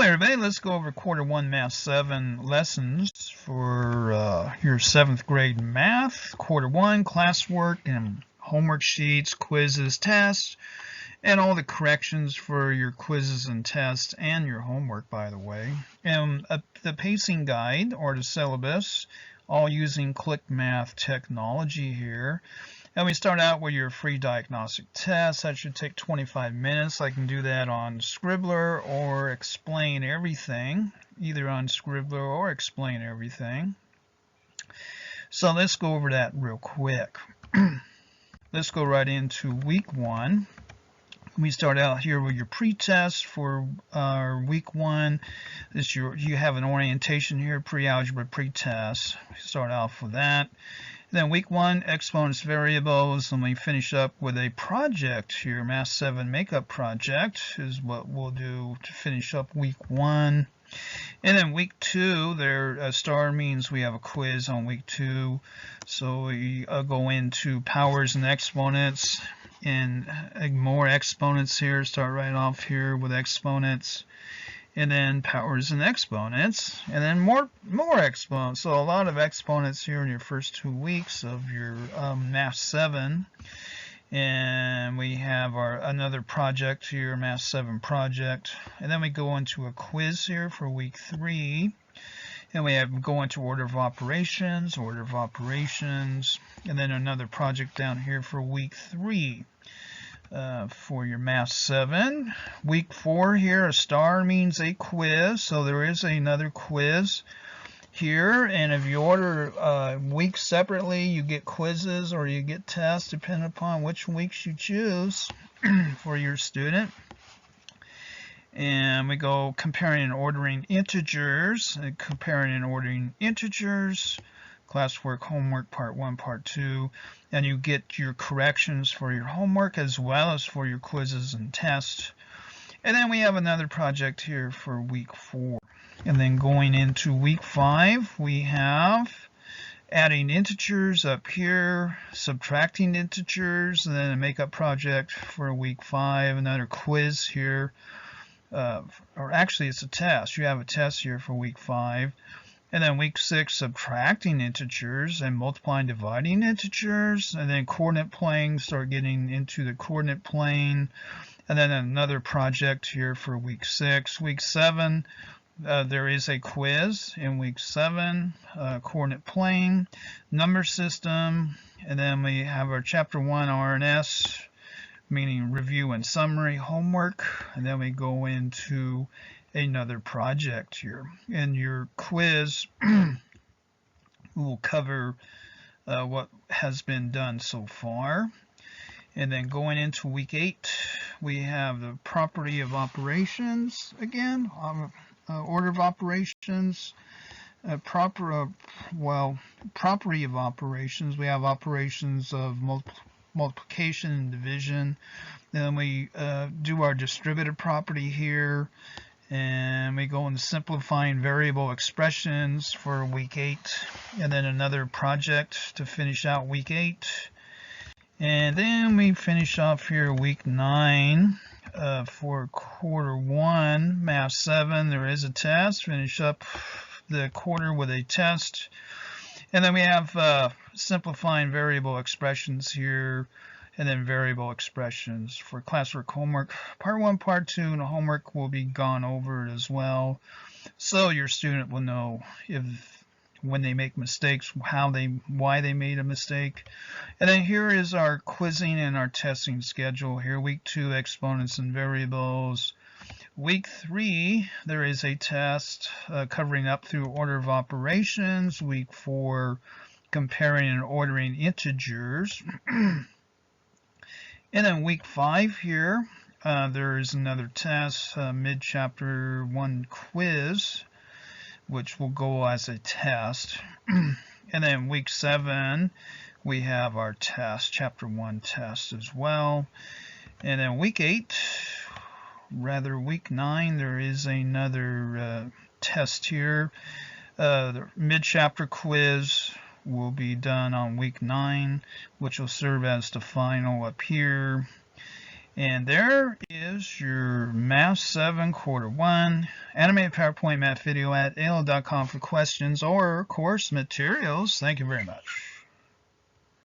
Hello everybody, let's go over quarter 1 math 7 lessons for your 7th grade math. Quarter 1 classwork and homework sheets, quizzes, tests, and all the corrections for your quizzes and tests and your homework, by the way. And the pacing guide or the syllabus, all using Click Math technology here. And we start out with your free diagnostic test. That should take 25 minutes. I can do that on Scribbler or Explain Everything, either on Scribbler or Explain Everything. So let's go over that real quick. Let's go right into week 1. We start out here with your pre-test for week 1. You have an orientation here, pre-algebra pre-test. Start off with that. Then week 1, exponents, variables, and we finish up with a project here. Math 7 makeup project is what we'll do to finish up week 1. And then week 2, there star means we have a quiz on week 2. So we go into powers and exponents, and more exponents here. Start right off here with exponents. And then powers and exponents, and then more exponents. So a lot of exponents here in your first 2 weeks of your Math 7. And we have another project here, Math 7 project. And then we go into a quiz here for week 3. And we go into order of operations, and then another project down here for week 3. For your Math 7. Week 4 here, a star means a quiz, so there is another quiz here, and if you order weeks separately, you get quizzes or you get tests depending upon which weeks you choose for your student. And we go comparing and ordering integers, classwork, homework, part 1, part 2, and you get your corrections for your homework as well as for your quizzes and tests. And then we have another project here for week 4. And then going into week 5, we have adding integers up here, subtracting integers, and then a makeup project for week 5, another quiz here, or actually it's a test. You have a test here for week 5. And then week 6, subtracting integers and multiplying, dividing integers. And then coordinate plane, start getting into the coordinate plane. And then another project here for week 6. Week 7, there is a quiz in week 7, coordinate plane, number system. And then we have our chapter 1 RNS, meaning review and summary homework. And then we go into another project here, and your quiz will cover what has been done so far. And then going into week 8, we have the property of operations again, order of operations, property of operations. We have operations of multiplication and division. Then we do our distributive property here. And we go into simplifying variable expressions for week 8, and then another project to finish out week 8. And then we finish off here week 9 for quarter 1, Math 7. There is a test. Finish up the quarter with a test. And then we have simplifying variable expressions here, and then variable expressions for classwork, homework, part 1, part 2, and the homework will be gone over as well. So your student will know when they make mistakes, why they made a mistake. And then here is our quizzing and our testing schedule here. Week 2, exponents and variables. Week 3, there is a test covering up through order of operations. Week 4, comparing and ordering integers. And then week 5 here, there is another test, mid-chapter 1 quiz, which will go as a test. And then week 7, we have our test, chapter 1 test as well. And then week 9, there is another test here. The mid-chapter quiz will be done on week 9, which will serve as the final up here. And there is your Math 7 Quarter 1 animated PowerPoint math video at AOL.com for questions or course materials. Thank you very much.